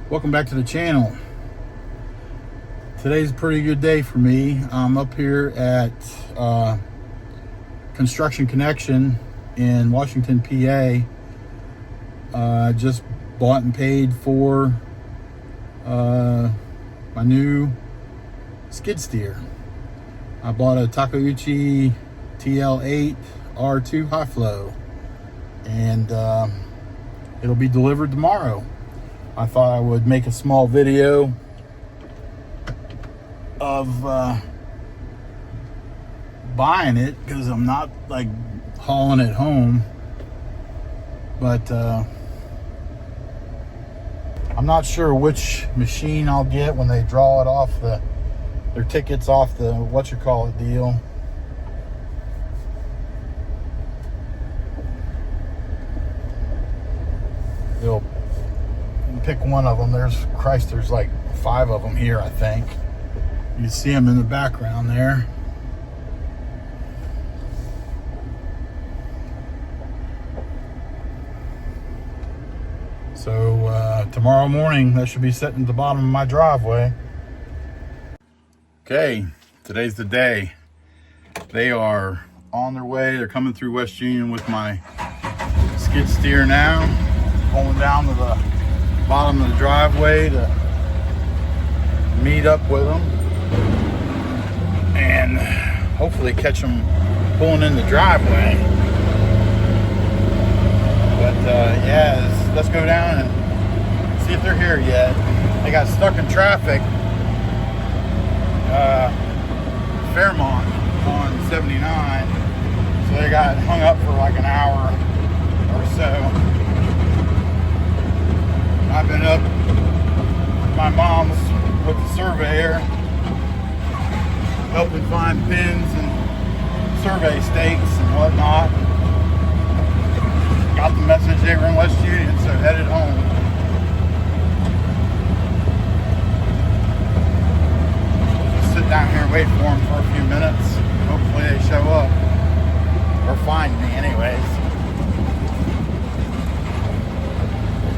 Welcome back to the channel. Today's a pretty good day for me. I'm up here at Construction Connection in Washington, PA. I just bought and paid for my new skid steer. I bought a Takeuchi TL8R2 high flow, and it'll be delivered tomorrow. I thought I would make a small video of buying it, because I'm not like hauling it home, but I'm not sure which machine I'll get when they draw it off their tickets off the deal. They'll pick one of them. There's like 5 of them here, I think. You see them in the background there. So tomorrow morning, that should be sitting at the bottom of my driveway. Okay, today's the day. They are on their way. They're coming through West Union with my skid steer now, pulling down to the bottom of the driveway to meet up with them and hopefully catch them pulling in the driveway. But yeah, let's go down and see if they're here yet. They got stuck in traffic, Fairmont on 79, so they got hung up for like an hour or so. I've been up at my mom's with the surveyor, helping find pins and survey stakes and whatnot. Got the message they were in West Union, so headed home. Just sit down here and wait for them for a few minutes. Hopefully they show up, or find me anyways.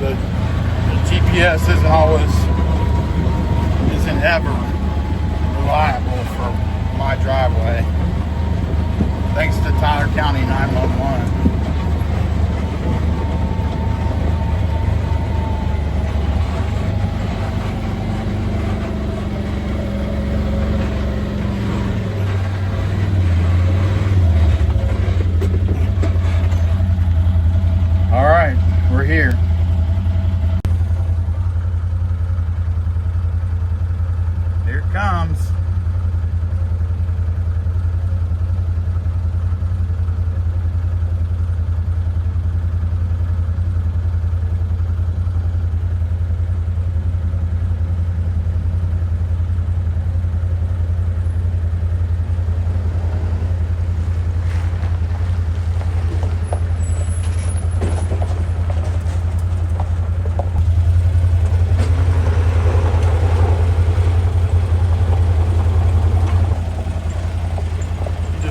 The GPS isn't ever reliable for my driveway. Thanks to Tyler County 911. All right, we're here. Here it comes.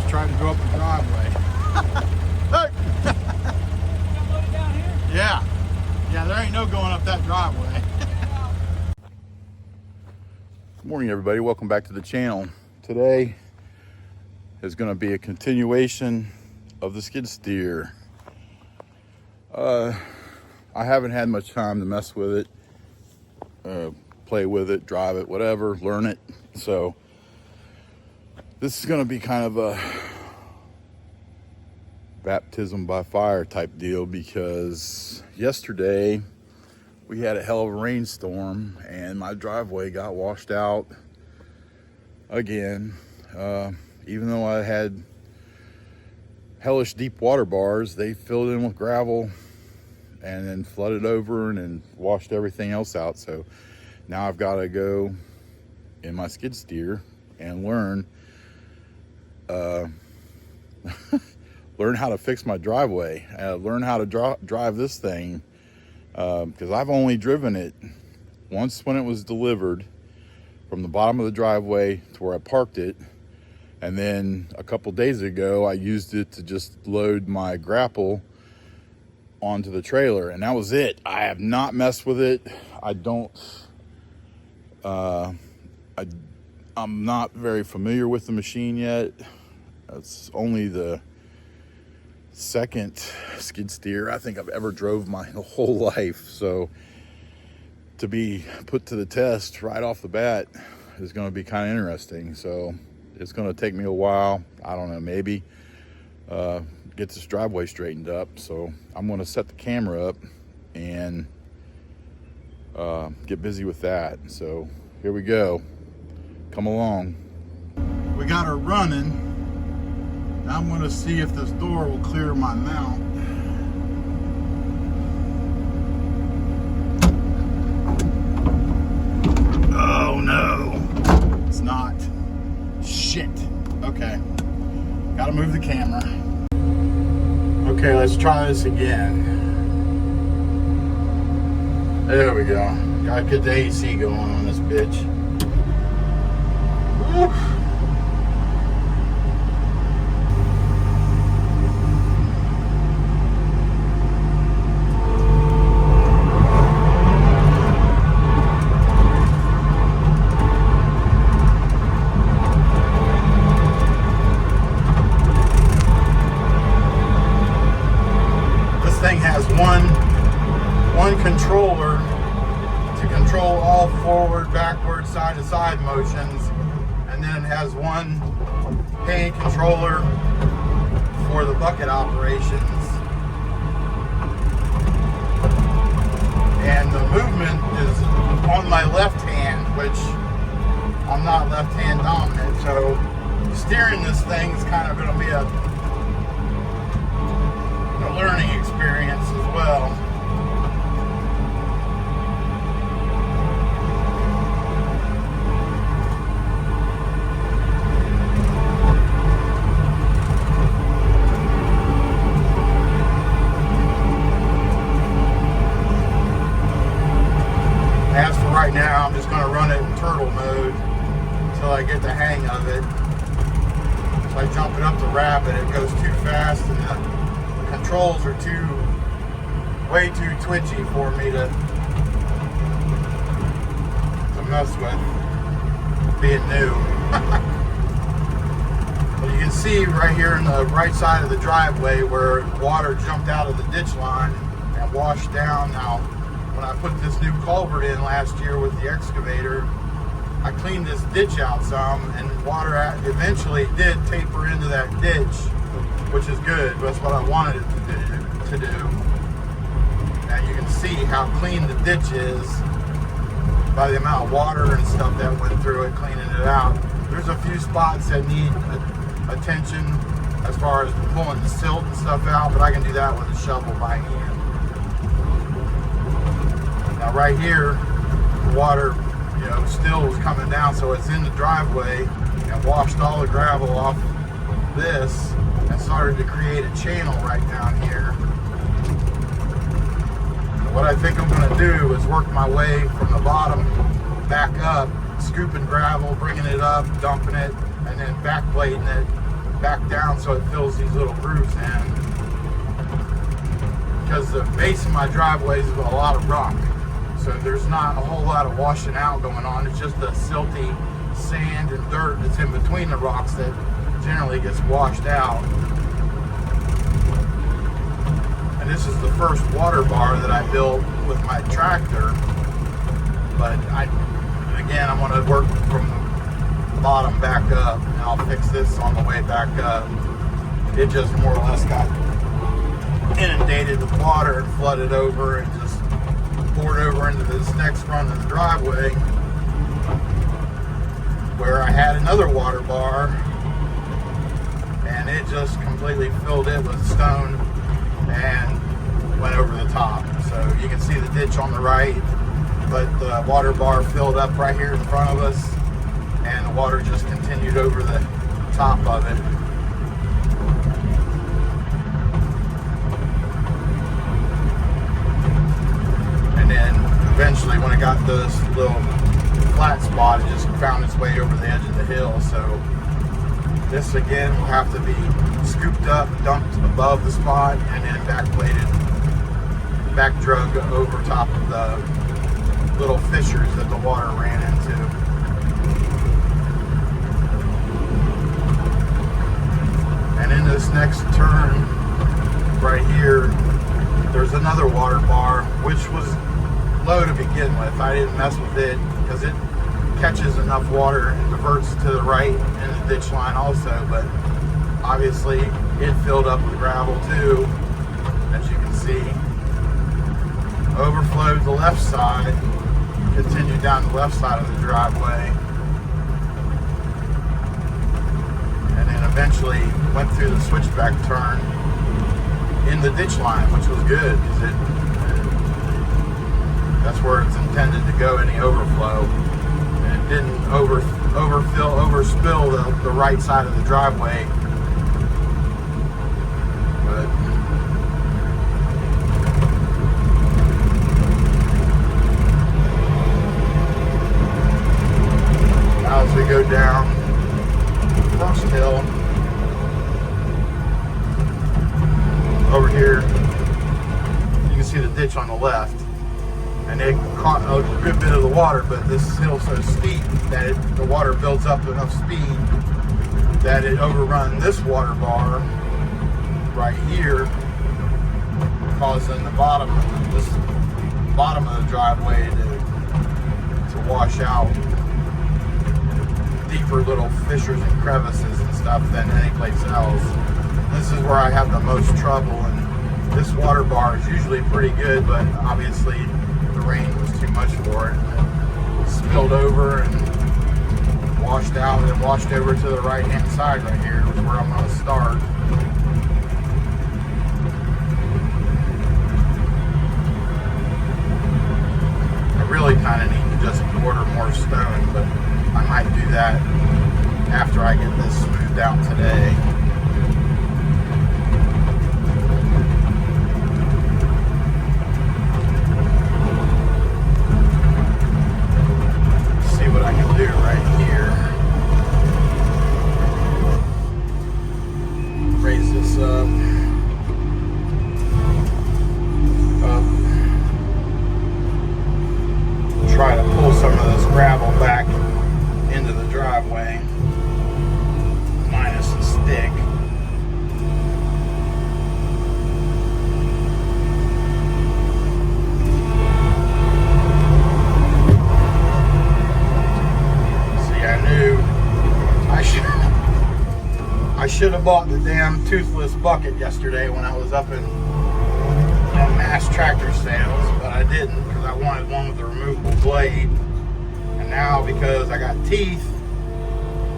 Tried to go up the driveway. Yeah, there ain't no going up that driveway. Good morning, everybody. Welcome back to the channel. Today is going to be a continuation of the skid steer. I haven't had much time to mess with it, play with it, drive it, whatever, learn it. So this is going to be kind of a baptism by fire type deal, because yesterday we had a hell of a rainstorm and my driveway got washed out again. Even though I had hellish deep water bars, they filled in with gravel and then flooded over and then washed everything else out. So now I've got to go in my skid steer and learn learn how to fix my driveway, learn how to drive this thing, because I've only driven it once when it was delivered from the bottom of the driveway to where I parked it, and then a couple days ago I used it to just load my grapple onto the trailer, and that was it. I have not messed with it. I don't, I'm not very familiar with the machine yet. It's only the second skid steer I think I've ever drove my whole life. So to be put to the test right off the bat is going to be kind of interesting. So it's going to take me a while. I don't know, maybe get this driveway straightened up. So I'm going to set the camera up and get busy with that. So here we go. Come along. We got her running. Now I'm going to see if this door will clear my mount. Oh no, it's not. Shit. Okay, gotta move the camera. Okay, let's try this again. There we go. Gotta get the AC going on this bitch. Woo. Thing has one controller to control all forward, backward, side to side motions, and then it has one hand controller for the bucket operations. And the movement is on my left hand, which I'm not left hand dominant, so steering this thing is kind of going to be a learning experience as well. As for right now, I'm just going to run it in turtle mode until I get the hang of it. If I jump it up the rapid, it goes too fast, and the controls are way too twitchy for me to mess with, being new. But you can see right here in the right side of the driveway where water jumped out of the ditch line and washed down. Now, when I put this new culvert in last year with the excavator, I cleaned this ditch out some, and water eventually did taper into that ditch, which is good. That's what I wanted it to do. Now you can see how clean the ditch is by the amount of water and stuff that went through it, cleaning it out. There's a few spots that need attention as far as pulling the silt and stuff out, but I can do that with a shovel by hand. Now right here, the water, still was coming down, so it's in the driveway and washed all the gravel off this and started to create a channel right down here. What I think I'm going to do is work my way from the bottom back up, scooping gravel, bringing it up, dumping it, and then backblading it back down so it fills these little grooves in. Because the base of my driveway is a lot of rock, so there's not a whole lot of washing out going on. It's just the silty sand and dirt that's in between the rocks that generally gets washed out. And this is the first water bar that I built with my tractor, but again, I'm going to work from the bottom back up, and I'll fix this on the way back up. It just more or less got inundated with water and flooded over and just poured over into this next run of the driveway, where I had another water bar, and it just completely filled it with stone and went over the top. So you can see the ditch on the right, but the water bar filled up right here in front of us, and the water just continued over the top of it. And then eventually when it got to this little flat spot, it just found its way over the edge of the hill. So this again will have to be scooped up, dumped above the spot, and then backbladed switchback drug over top of the little fissures that the water ran into. And in this next turn right here, there's another water bar, which was low to begin with. I didn't mess with it because it catches enough water and diverts to the right in the ditch line also, but obviously it filled up with gravel too, as you can see. Overflowed the left side, continued down the left side of the driveway, and then eventually went through the switchback turn in the ditch line, which was good because that's where it's intended to go, any overflow. And it didn't overspill the right side of the driveway. But now as we go down first hill over here, you can see the ditch on the left, and it caught a good bit of the water, but this hill's so steep that the water builds up enough speed that it overrun this water bar right here, causing the bottom of the driveway to wash out deeper little fissures and crevices and stuff than any place else. This is where I have the most trouble, and this water bar is usually pretty good, but obviously the rain was too much for it. It spilled over and washed out, and then washed over to the right hand side right here, is where I'm going to start. I really kind of need to just order more stone, but I might do that after I get this smoothed out today. See what I can do right here. Raise this up. Try to pull some of this gravel back into the driveway, minus the stick. See, I knew I should have bought the damn toothless bucket yesterday when I was up in Mass Tractor Sales, but I didn't because I wanted one with a removable blade. And now, because I got teeth,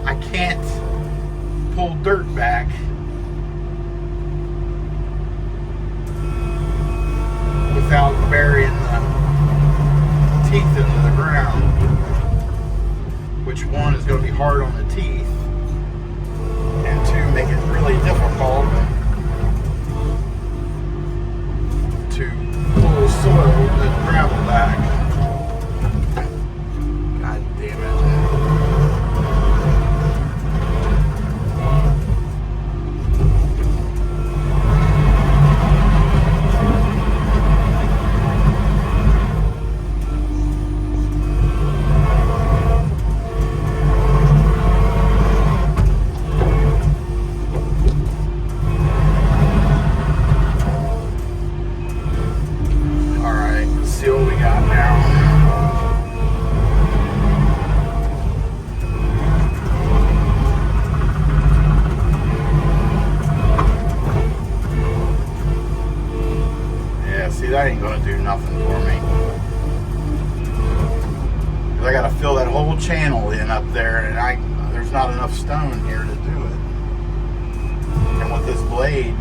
I can't pull dirt back without burying the teeth into the ground, which one is going to be hard on the teeth, and two, make it really difficult to pull soil, the gravel back. God damn it. That ain't gonna do nothing for me. Cause I gotta fill that whole channel in up there, and there's not enough stone here to do it. And with this blade,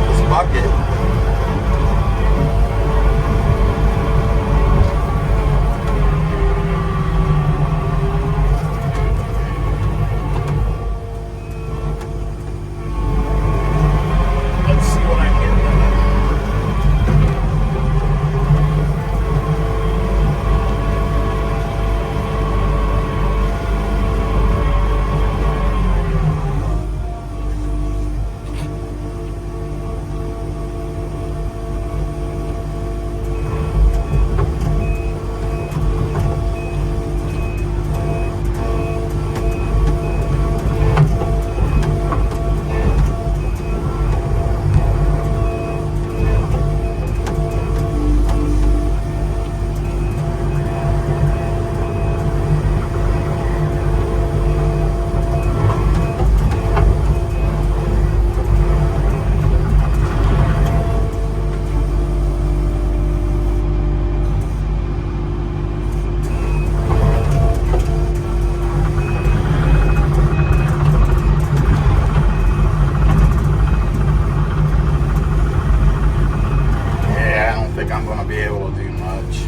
this bucket, much.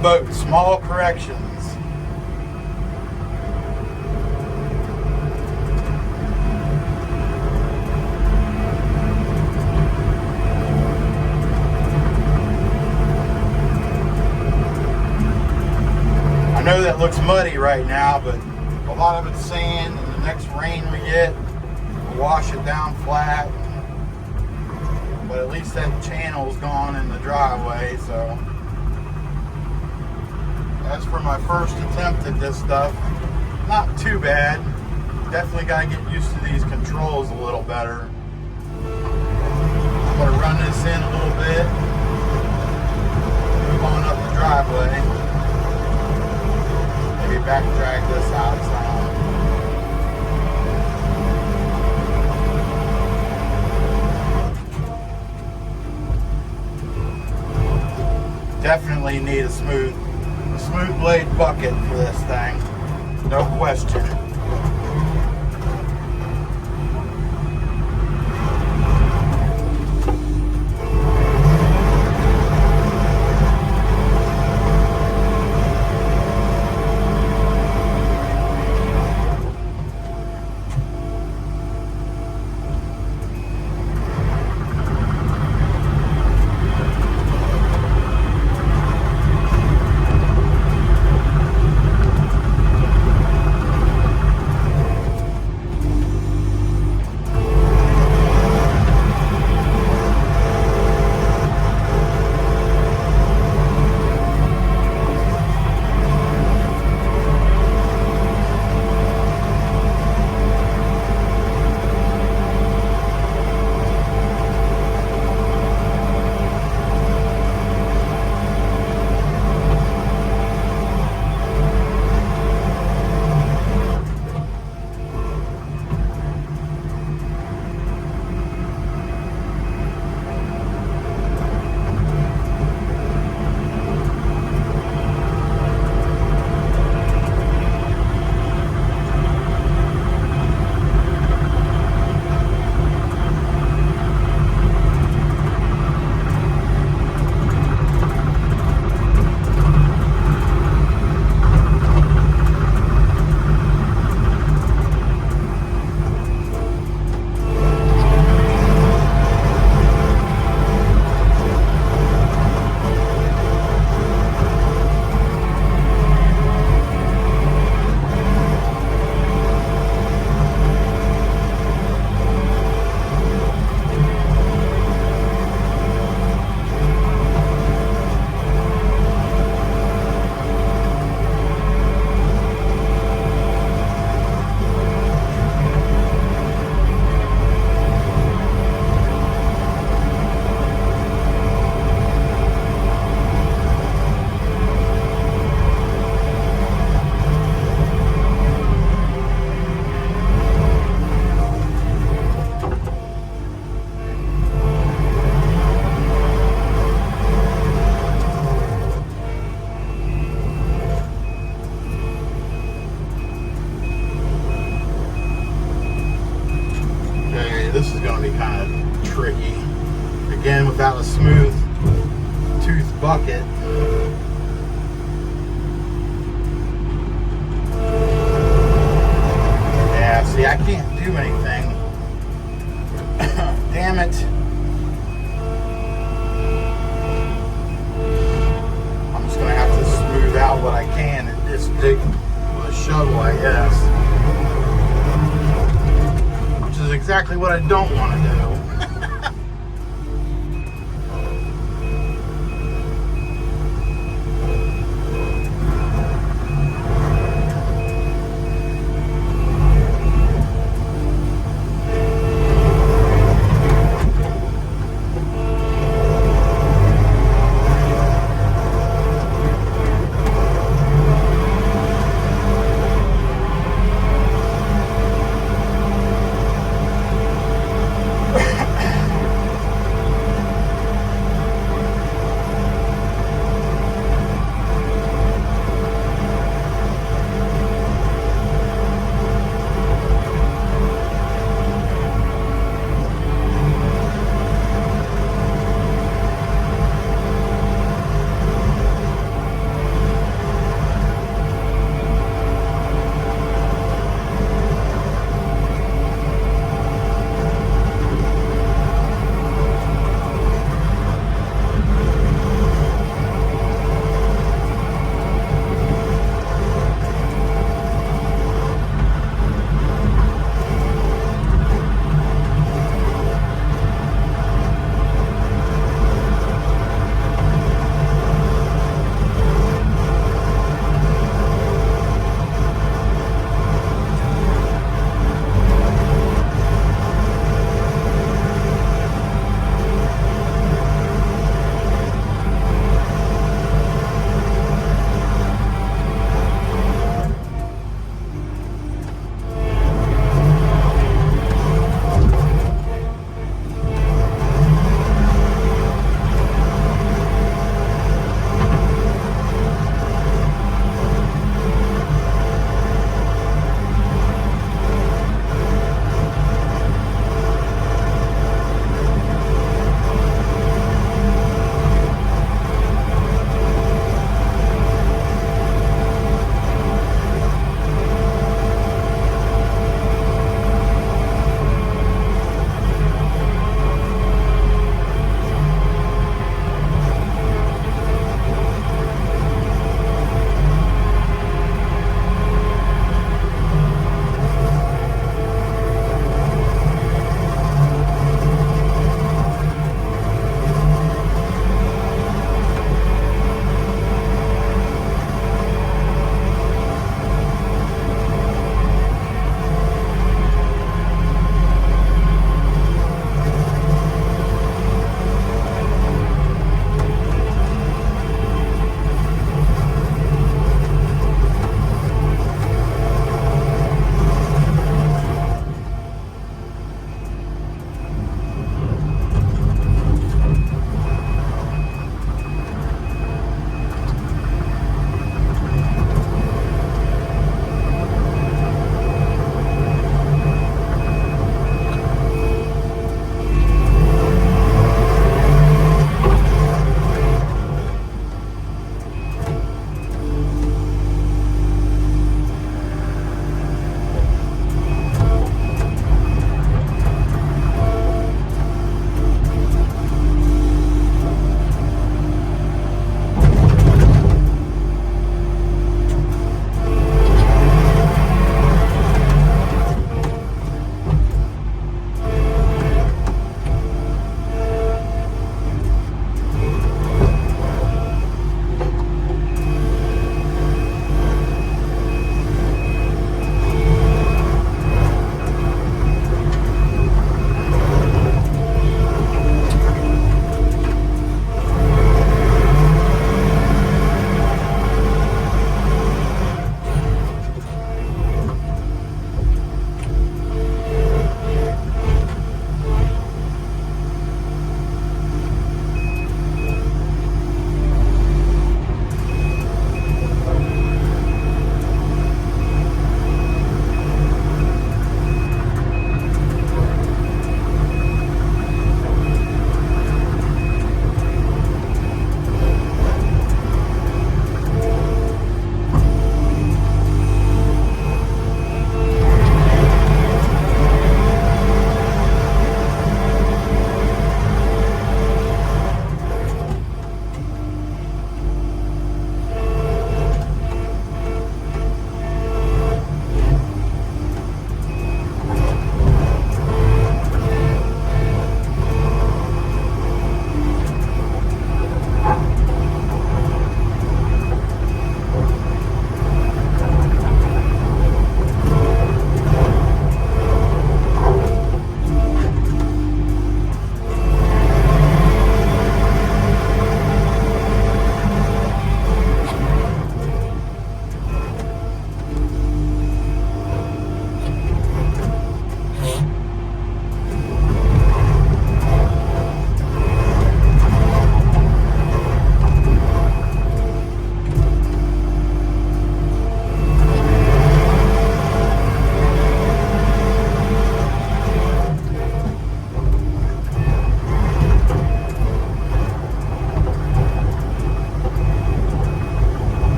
boat. Small corrections. I know that looks muddy right now, but a lot of it's sand, and the next rain we get will wash it down flat. But at least that channel's gone in the driveway, so. As for my first attempt at this stuff, not too bad. Definitely got to get used to these controls a little better. I'm going to run this in a little bit, move on up the driveway. Maybe back drag this out some. Definitely need a smooth blade bucket for this thing, no question. This is going to be kind of tricky. Again, without a smooth tooth bucket. Yeah, see, I can't do anything. Damn it. I'm just going to have to smooth out what I can and just dig with a shovel, I guess. Is exactly what I don't want to do.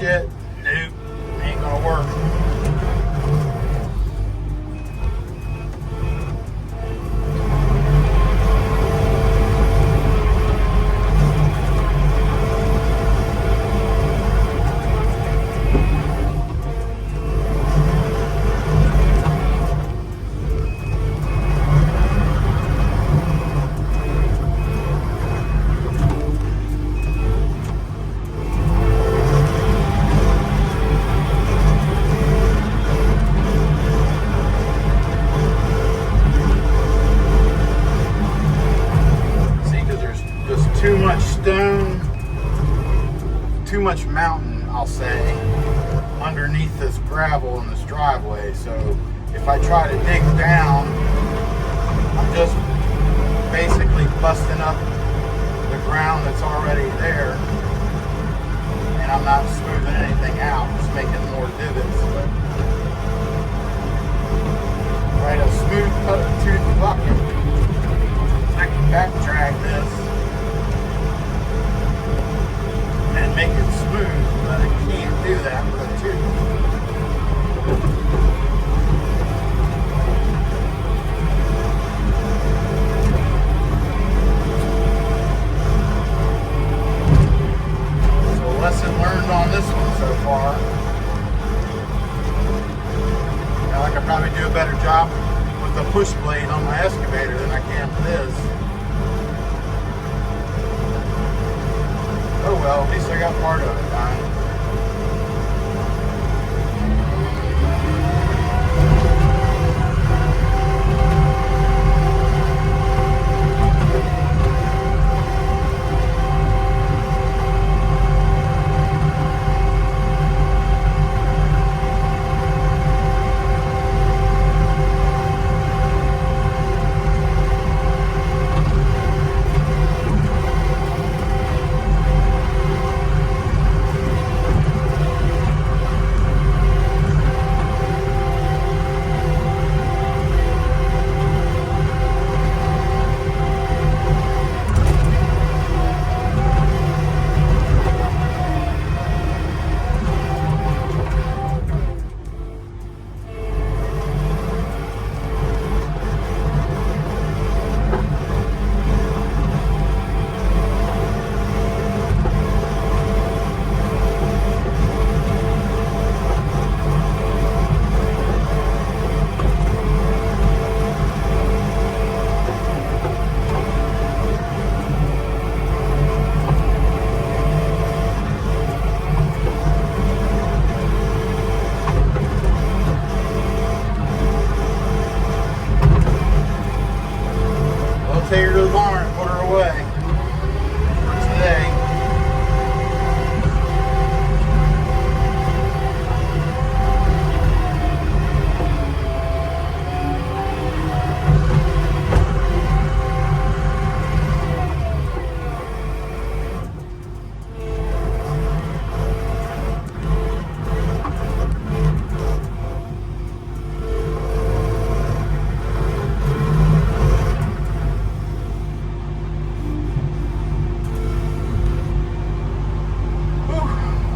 shit. Nope, ain't gonna work. Too much stone, too much mountain, I'll say, underneath this gravel in this driveway. So if I try to dig down, I'm just basically busting up the ground that's already there, and I'm not smoothing anything out, just making more divots. But right, a smooth tooth bucket, I can backtrack this and make it smooth, but I can't do that with a tooth. So lesson learned on this one so far. Now I could probably do a better job with the push blade on my excavator than I can with this. Oh well, at least I got part of it done. Take her to the barn and put her away for today.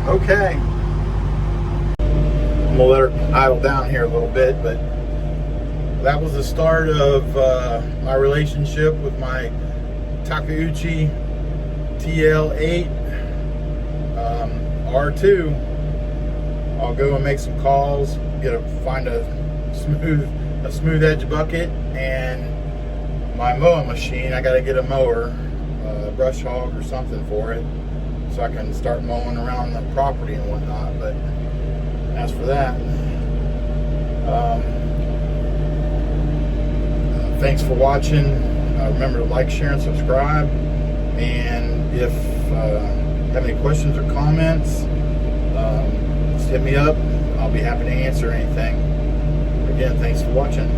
Okay, I'm gonna let her idle down here a little bit, but that was the start of my relationship with my Takeuchi TL8R2. I'll go and make some calls, find a smooth edge bucket, and my mowing machine. I got to get a mower, brush hog or something for it, so I can start mowing around the property and whatnot. But as for that, thanks for watching. Remember to like, share, and subscribe. And if you have any questions or comments, just hit me up. I'll be happy to answer anything. Again, thanks for watching.